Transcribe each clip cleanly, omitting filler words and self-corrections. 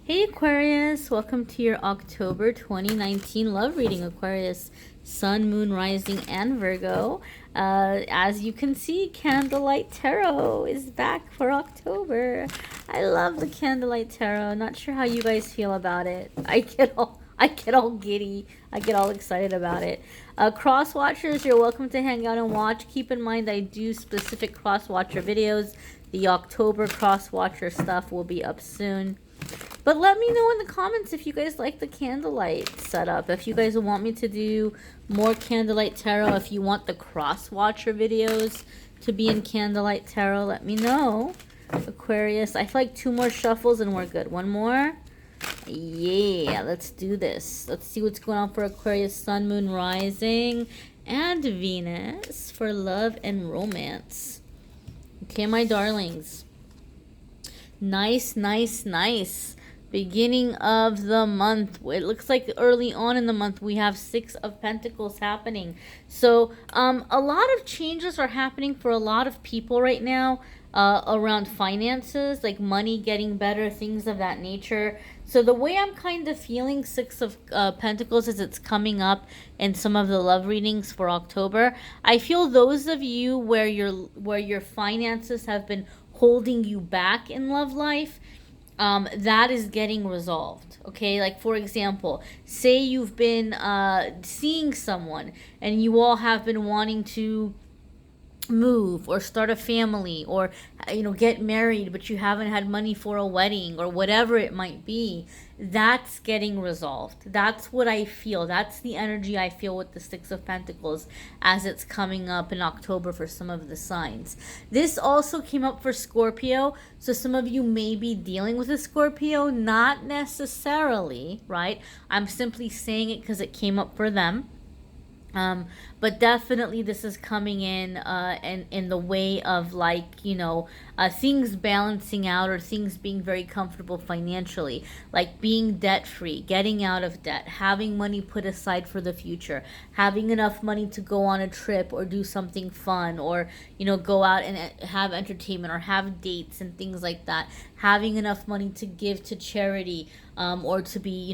Hey Aquarius, welcome to your October 2019 love reading, Aquarius, Sun, Moon, Rising, and Virgo. As you can see, Candlelight Tarot is back for October. I love the Candlelight Tarot. Not sure how you guys feel about it. I get all giddy. I get all excited about it. Cross Watchers, you're welcome to hang out and watch. Keep in mind I do specific Cross Watcher videos. The October Cross Watcher stuff will be up soon. But let me know in the comments if you guys like the candlelight setup. If you guys want me to do more candlelight tarot. If you want the cross watcher videos to be in candlelight tarot, let me know. Aquarius, I feel like 2 more shuffles and we're good. 1 more. Yeah, let's do this. Let's see what's going on for Aquarius, Sun, Moon, Rising, and Venus for love and romance. Okay, my darlings. Nice, nice, nice. Beginning of the month. It looks like early on in the month we have 6 of Pentacles happening. So a lot of changes are happening for a lot of people right now around finances, like money getting better, things of that nature. So the way I'm kind of feeling 6 of Pentacles as it's coming up in some of the love readings for October, I feel those of you where your finances have been holding you back in love life, that is getting resolved. Okay, like for example, say you've been seeing someone and you all have been wanting to move or start a family or get married, but you haven't had money for a wedding or whatever it might be. That's getting resolved. That's what I feel. That's the energy I feel with the 6 of Pentacles as it's coming up in October for some of the signs. This also came up for Scorpio, so some of you may be dealing with a Scorpio, not necessarily, right? I'm simply saying it because it came up for them. But definitely this is coming in the way of things balancing out or things being very comfortable financially, like being debt free, getting out of debt, having money put aside for the future, having enough money to go on a trip or do something fun, or go out and have entertainment or have dates and things like that, having enough money to give to charity, or to be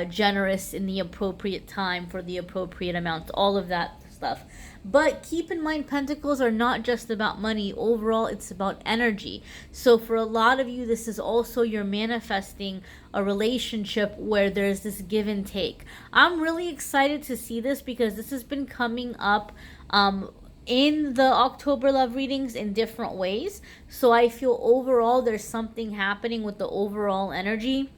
generous in the appropriate time for the appropriate amount, all of that stuff. But keep in mind, Pentacles are not just about money. Overall, it's about energy. So for a lot of you, this is also you're manifesting a relationship where there's this give and take. I'm really excited to see this because this has been coming up in the October love readings in different ways. So I feel overall there's something happening with the overall energy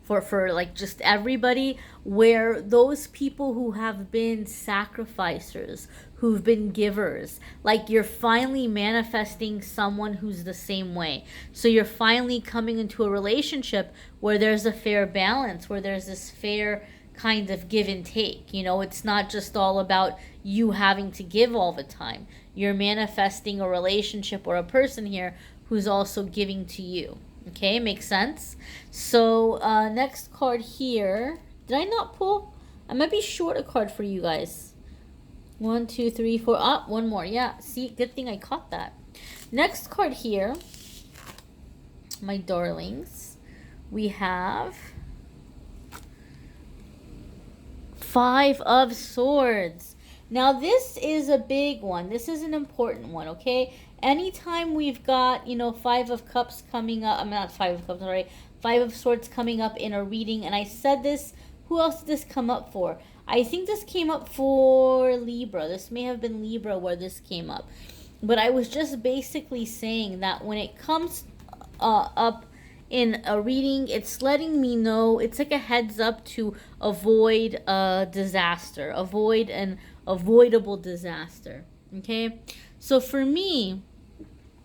for like just everybody, where those people who have been sacrificers, who've been givers, like you're finally manifesting someone who's the same way. So you're finally coming into a relationship where there's a fair balance, where there's this fair kind of give and take. It's not just all about you having to give all the time. You're manifesting a relationship or a person here who's also giving to you. Okay, makes sense. So next card here. Did I not pull? I might be short a card for you guys. 1, 2, 3, 4. Ah, 1 more. Yeah, see, good thing I caught that. Next card here, my darlings, we have 5 of Swords. Now this is a big one. This is an important one, okay? Anytime we've got, 5 of Cups coming up, I'm not 5 of Cups, sorry, 5 of Swords coming up in a reading, and I said this, who else did this come up for? I think this came up for Libra. This may have been Libra where this came up. But I was just basically saying that when it comes up in a reading, it's letting me know, it's like a heads up to avoid a disaster, avoid an avoidable disaster, okay? So for me,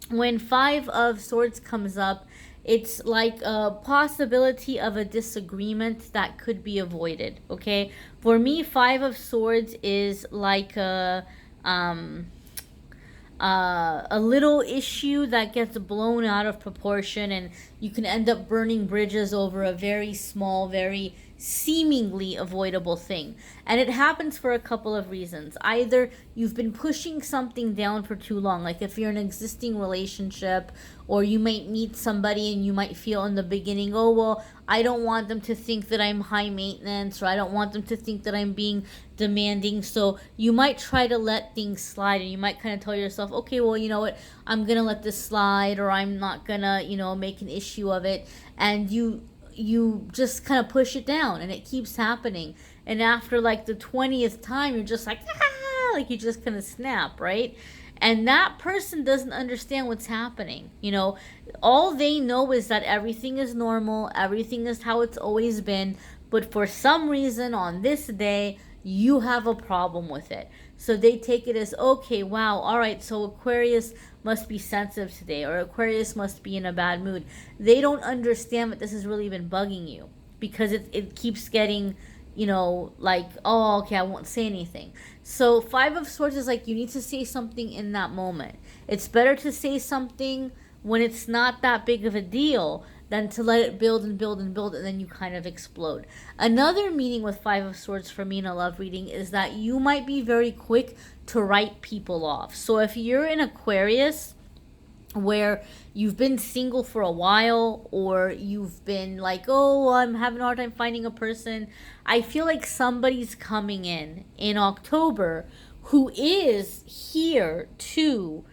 when 5 of Swords comes up, it's like a possibility of a disagreement that could be avoided, okay? For me, 5 of Swords is like a little issue that gets blown out of proportion, and you can end up burning bridges over a very small, very seemingly avoidable thing. And it happens for a couple of reasons. Either you've been pushing something down for too long, like if you're in an existing relationship, or you might meet somebody and you might feel in the beginning, oh, well, I don't want them to think that I'm high maintenance, or I don't want them to think that I'm being demanding. So you might try to let things slide, and you might kind of tell yourself, okay, well, you know what, I'm going to let this slide, or I'm not going to, make an issue of it. And you just kind of push it down, and it keeps happening. And after like the 20th time, you're just like, ah, like you just kind of snap, right? And that person doesn't understand what's happening. All they know is that everything is normal, everything is how it's always been, but for some reason on this day, you have a problem with it. So they take it as, okay, wow, all right, so Aquarius must be sensitive today, or Aquarius must be in a bad mood. They don't understand that this has really been bugging you, because it keeps getting, like, oh, okay, I won't say anything. So 5 of Swords is like, you need to say something in that moment. It's better to say something when it's not that big of a deal than to let it build and build and build, and then you kind of explode. Another meaning with 5 of Swords for me in a love reading is that you might be very quick to write people off. So if you're in Aquarius, where you've been single for a while, or you've been like, oh, I'm having a hard time finding a person, I feel like somebody's coming in October who is here to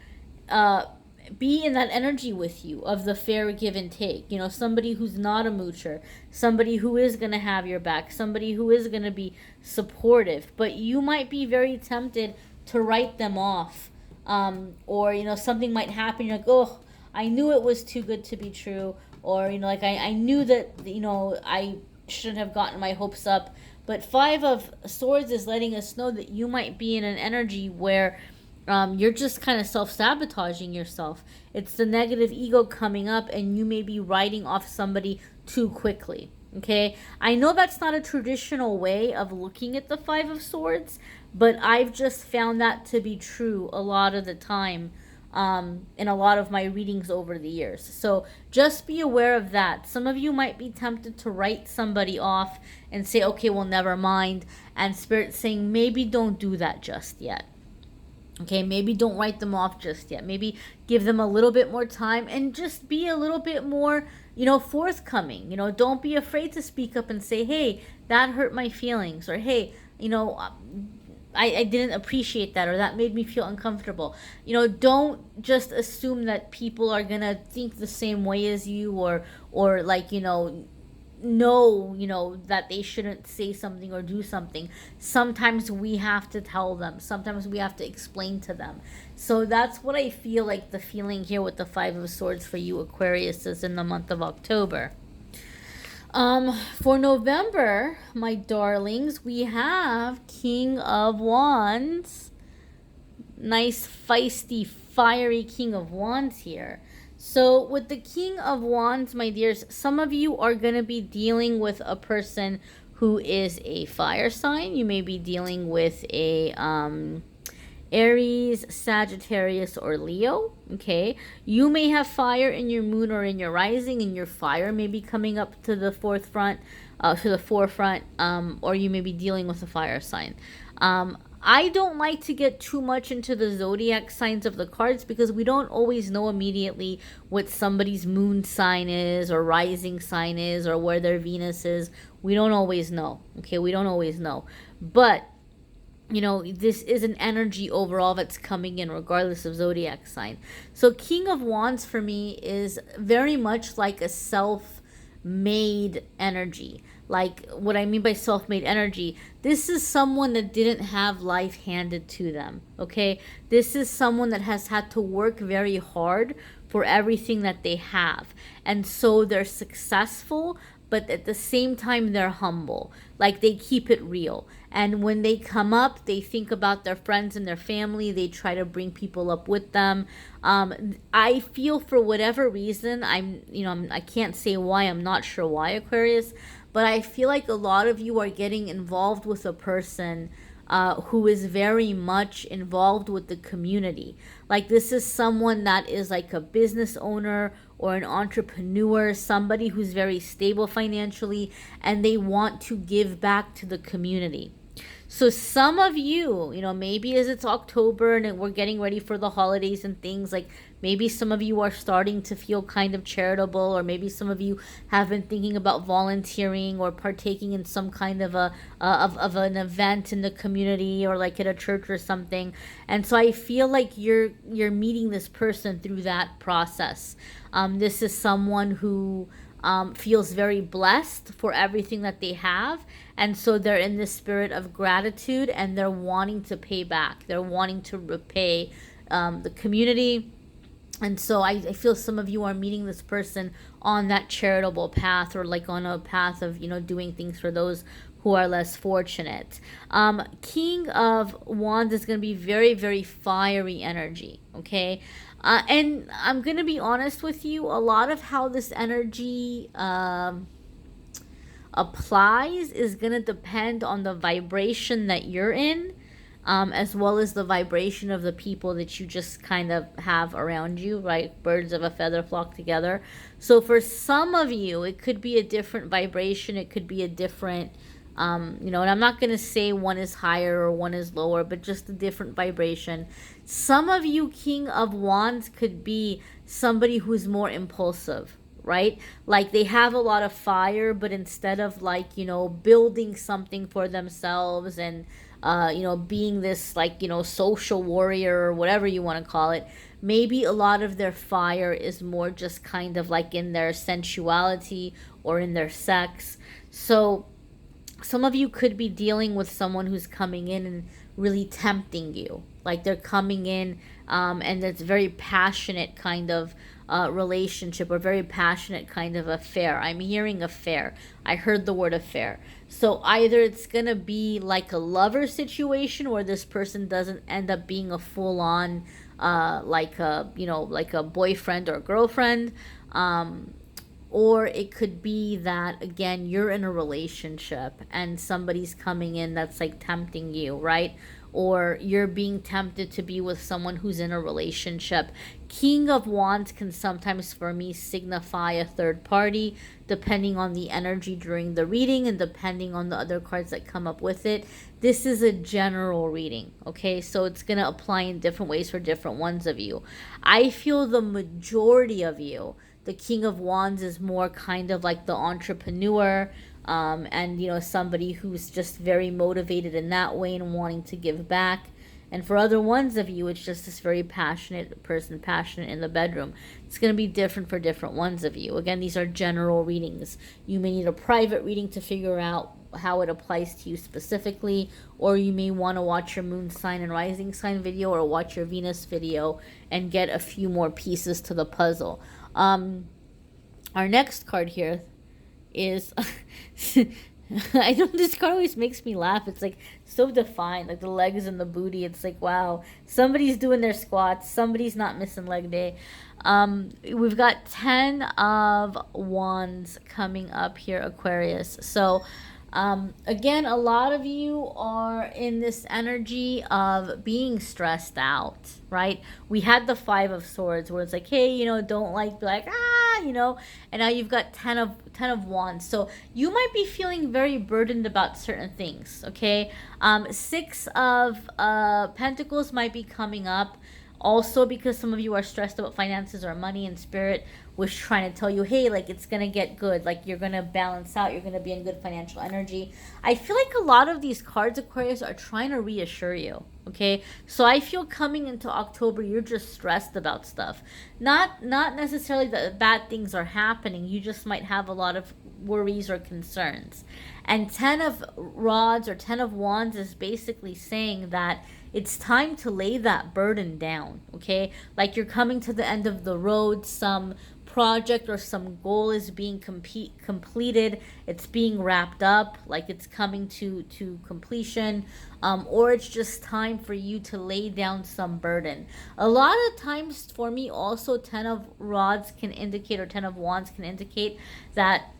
be in that energy with you of the fair give and take. Somebody who's not a moocher, somebody who is going to have your back, somebody who is going to be supportive. But you might be very tempted to write them off. Or something might happen, you're like, oh, I knew it was too good to be true. Or like I knew that I shouldn't have gotten my hopes up. But 5 of Swords is letting us know that you might be in an energy where you're just kind of self-sabotaging yourself. It's the negative ego coming up, and you may be writing off somebody too quickly. Okay, I know that's not a traditional way of looking at the 5 of Swords, but I've just found that to be true a lot of the time in a lot of my readings over the years. So just be aware of that. Some of you might be tempted to write somebody off and say, okay, well, never mind. And Spirit's saying, maybe don't do that just yet. Okay, maybe don't write them off just yet. Maybe give them a little bit more time, and just be a little bit more, forthcoming. Don't be afraid to speak up and say, hey, that hurt my feelings, or hey, I didn't appreciate that, or that made me feel uncomfortable. Don't just assume that people are going to think the same way as you, or like, know that they shouldn't say something or do something. Sometimes we have to tell them. Sometimes we have to explain to them. So that's what I feel like the feeling here with the 5 of Swords for you Aquarius is in the month of October. For November, my darlings, we have King of Wands. Nice, feisty, fiery King of Wands here. So with the King of Wands, my dears, some of you are going to be dealing with a person who is a fire sign. You may be dealing with a Aries, Sagittarius, or Leo. Okay, you may have fire in your moon or in your rising, and your fire may be coming up to the forefront, or you may be dealing with a fire sign. I don't like to get too much into the zodiac signs of the cards, because we don't always know immediately what somebody's moon sign is, or rising sign is, or where their Venus is. We don't always know. Okay, we don't always know. But this is an energy overall that's coming in regardless of zodiac sign. So King of Wands for me is very much like a self-made energy. Like, what I mean by self-made energy, this is someone that didn't have life handed to them, okay? This is someone that has had to work very hard for everything that they have. And so they're successful, but at the same time, they're humble. Like, they keep it real. And when they come up, they think about their friends and their family. They try to bring people up with them. I feel, for whatever reason, I can't say why, I'm not sure why, Aquarius, but I feel like a lot of you are getting involved with a person who is very much involved with the community. Like, this is someone that is like a business owner, or an entrepreneur, somebody who's very stable financially, and they want to give back to the community. So some of you, maybe as it's October and we're getting ready for the holidays and things, like maybe some of you are starting to feel kind of charitable, or maybe some of you have been thinking about volunteering or partaking in some kind of of an event in the community, or like at a church or something. And so I feel like you're meeting this person through that process. This is someone who feels very blessed for everything that they have. And so they're in this spirit of gratitude, and they're wanting to pay back. They're wanting to repay the community. And so I feel some of you are meeting this person on that charitable path, or like on a path of, doing things for those who are less fortunate. King of Wands is going to be very, very fiery energy, okay? And I'm going to be honest with you, a lot of how this energy applies is going to depend on the vibration that you're in, as well as the vibration of the people that you just kind of have around you, right? Birds of a feather flock together. So for some of you, it could be a different vibration. It could be a different, and I'm not going to say one is higher or one is lower, but just a different vibration. Some of you, King of Wands, could be somebody who's more impulsive, right? Like they have a lot of fire, but instead of like, building something for themselves and, being this like, social warrior or whatever you want to call it, maybe a lot of their fire is more just kind of like in their sensuality or in their sex. So some of you could be dealing with someone who's coming in and really tempting you. Like they're coming in and it's very passionate kind of relationship, or very passionate kind of affair. I'm hearing affair. I heard the word affair. So either it's going to be like a lover situation where this person doesn't end up being a full-on like a boyfriend or girlfriend, or it could be that, again, you're in a relationship and somebody's coming in that's like tempting you, right? Or you're being tempted to be with someone who's in a relationship. King of Wands can sometimes, for me, signify a third party, depending on the energy during the reading and depending on the other cards that come up with it. This is a general reading, okay? So it's going to apply in different ways for different ones of you. I feel the majority of you, the King of Wands is more kind of like the entrepreneur, and somebody who's just very motivated in that way and wanting to give back. And for other ones of you, it's just this very passionate person, passionate in the bedroom. It's going to be different for different ones of you. Again, these are general readings. You may need a private reading to figure out how it applies to you specifically, or you may want to watch your moon sign and rising sign video, or watch your Venus video and get a few more pieces to the puzzle. Our next card here is I know this card always makes me laugh. It's like so defined, like the legs and the booty. It's like, wow, somebody's doing their squats, somebody's not missing leg day. We've got 10 of Wands coming up here, Aquarius. So again, a lot of you are in this energy of being stressed out, right? We had the 5 of Swords where it's like, hey, don't be like, and now you've got 10 of Wands. So you might be feeling very burdened about certain things, okay? 6 of Pentacles might be coming up. Also, because some of you are stressed about finances or money, and Spirit was trying to tell you, hey, like it's going to get good. Like you're going to balance out. You're going to be in good financial energy. I feel like a lot of these cards, Aquarius, are trying to reassure you. Okay. So I feel coming into October, you're just stressed about stuff. Not necessarily that bad things are happening. You just might have a lot of worries or concerns. And 10 of Rods or 10 of Wands is basically saying that it's time to lay that burden down, okay? Like you're coming to the end of the road, some project or some goal is being completed, it's being wrapped up, like it's coming to completion, or it's just time for you to lay down some burden. A lot of times for me also 10 of Rods can indicate, or 10 of Wands can indicate that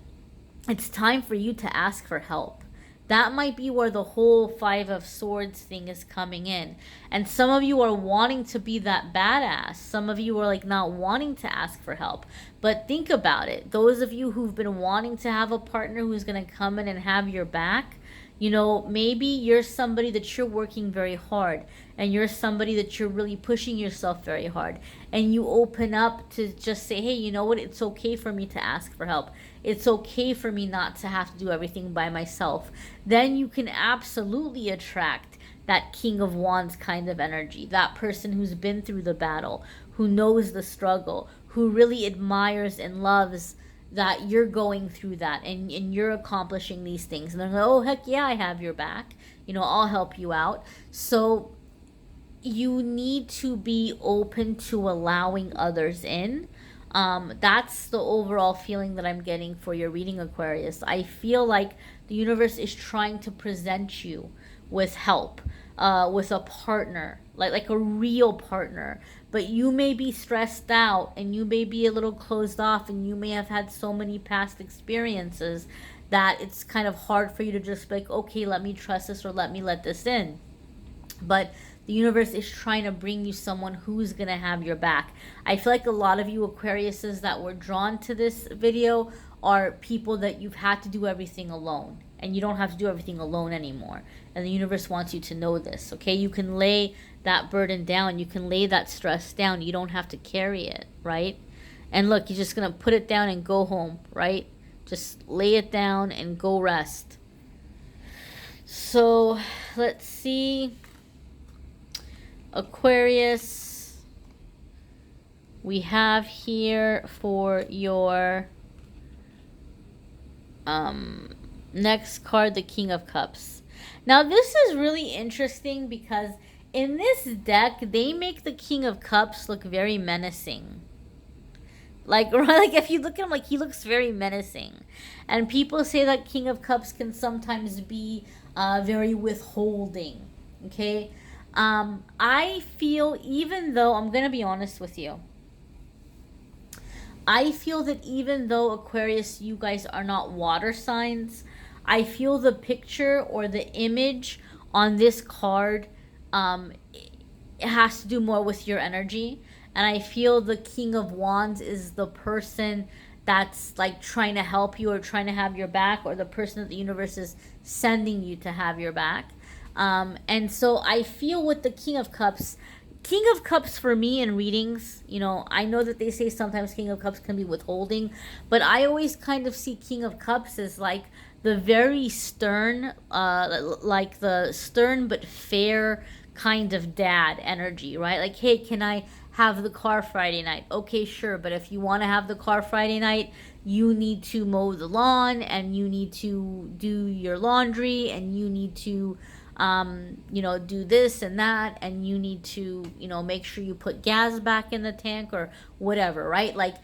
it's time for you to ask for help. That might be where the whole Five of Swords thing is coming in. And some of you are wanting to be that badass. Some of you are like not wanting to ask for help. But think about it. Those of you who've been wanting to have a partner who's going to come in and have your back, you know, maybe you're somebody that you're working very hard, and you're somebody that you're really pushing yourself very hard, and you open up to just say, hey, you know what, it's okay for me to ask for help. It's okay for me not to have to do everything by myself. Then you can absolutely attract that King of Wands kind of energy, that person who's been through the battle, who knows the struggle, who really admires and loves that you're going through that, and you're accomplishing these things, and they're like, oh heck yeah, I have your back, you know, I'll help you out. So you need to be open to allowing others in. That's the overall feeling that I'm getting for your reading, Aquarius. I feel like the universe is trying to present you with help, with a partner, like a real partner. But you may be stressed out, and you may be a little closed off, and you may have had so many past experiences that it's kind of hard for you to just be like, okay, let me trust this, or let me let this in. But the universe is trying to bring you someone who's going to have your back. I feel like a lot of you Aquariuses that were drawn to this video are people that you've had to do everything alone. And you don't have to do everything alone anymore. And the universe wants you to know this, okay? You can lay that burden down. You can lay that stress down. You don't have to carry it, right? And look, you're just going to put it down and go home, right? Just lay it down and go rest. So, let's see. Aquarius, we have here for your next card, the King of Cups. Now this is really interesting because in this deck they make the King of Cups look very menacing. Like if you look at him, like he looks very menacing. And people say that King of Cups can sometimes be very withholding. Okay? I feel, even though, I'm going to be honest with you, I feel that even though Aquarius, you guys are not water signs, I feel the picture or the image on this card, it has to do more with your energy. And I feel the King of Wands is the person that's like trying to help you or trying to have your back, or the person that the universe is sending you to have your back. And so I feel with the King of Cups for me in readings, you know, I know that they say sometimes King of Cups can be withholding, but I always kind of see King of Cups as like the very stern, like the stern but fair kind of dad energy, right? Like, hey, can I have the car Friday night? Okay, sure, but if you want to have the car Friday night, you need to mow the lawn, and you need to do your laundry, and you need to you know, do this and that, and you need to, you know, make sure you put gas back in the tank or whatever, right? Like,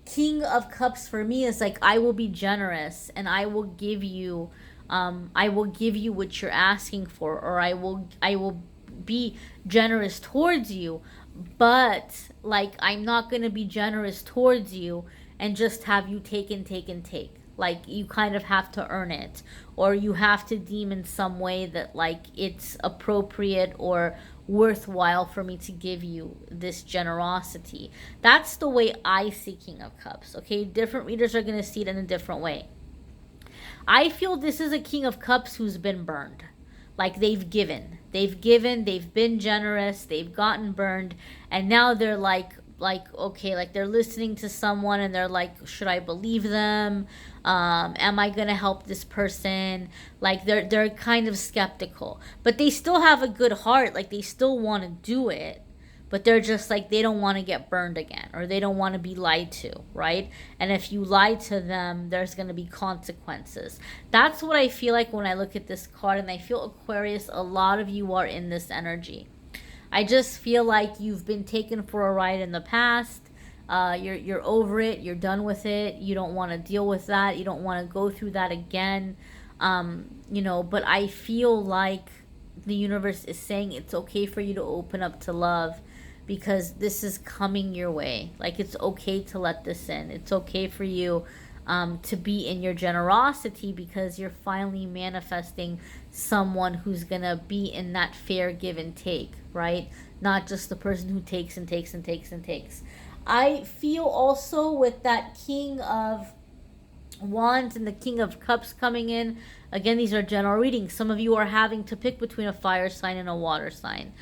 King of Cups for me is like, I will be generous, and I will give you what you're asking for, or I will be generous towards you, but like, I'm not going to be generous towards you and just have you take and take and take. Like, you kind of have to earn it, or you have to deem in some way that like it's appropriate or worthwhile for me to give you this generosity. That's the way I see King of Cups, okay? Different readers are going to see it in a different way. I feel this is a King of Cups who's been burned. Like, they've given, they've been generous, they've gotten burned, and now they're like, okay, like they're listening to someone and they're like, should I believe them? Am I gonna help this person? Like, they're kind of skeptical, but they still have a good heart. Like, they still want to do it, but they're just like, they don't want to get burned again, or they don't want to be lied to, right? And if you lie to them, there's going to be consequences. That's what I feel like when I look at this card, and I feel, Aquarius, a lot of you are in this energy. I just feel like you've been taken for a ride in the past. You're over it. You're done with it. You don't want to deal with that. You don't want to go through that again. You know, but I feel like the universe is saying it's okay for you to open up to love, because this is coming your way. Like, it's okay to let this in. It's okay for you to be in your generosity, because you're finally manifesting someone who's gonna be in that fair give and take, right? Not just the person who takes and takes and takes and takes. I feel also with that King of Wands and the King of Cups coming in, again, these are general readings. Some of you are having to pick between a fire sign and a water sign.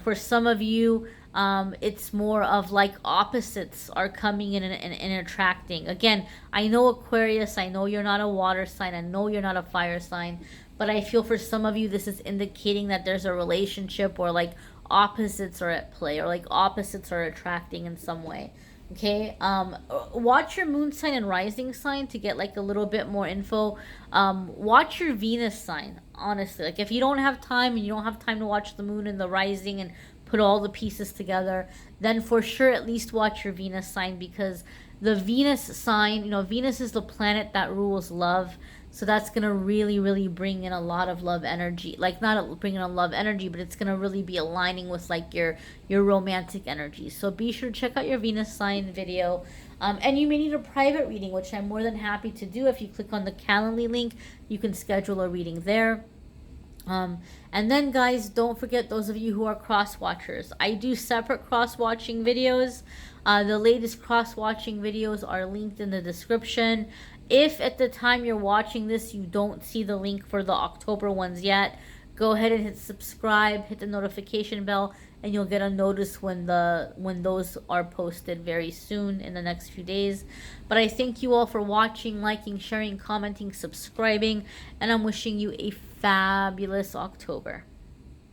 For some of you, it's more of like opposites are coming in and attracting. Again, I know Aquarius, I know you're not a water sign, I know you're not a fire sign, but I feel for some of you this is indicating that there's a relationship or like opposites are at play, or like opposites are attracting in some way. Okay, watch your moon sign and rising sign to get like a little bit more info. Watch your Venus sign, honestly. Like if you don't have time and you don't have time to watch the moon and the rising and put all the pieces together, then for sure at least watch your Venus sign, because the Venus sign, you know, Venus is the planet that rules love. So that's going to really, really bring in a lot of love energy. Like not bringing in love energy, but it's going to really be aligning with like your romantic energy. So be sure to check out your Venus sign video. And you may need a private reading, which I'm more than happy to do. If you click on the Calendly link, you can schedule a reading there. And then guys, don't forget, those of you who are cross-watchers, I do separate cross-watching videos. The latest cross-watching videos are linked in the description. If at the time you're watching this you don't see the link for the October ones yet, go ahead and hit subscribe, hit the notification bell, and you'll get a notice when those are posted very soon in the next few days. But I thank you all for watching, liking, sharing, commenting, subscribing, and I'm wishing you a fabulous October.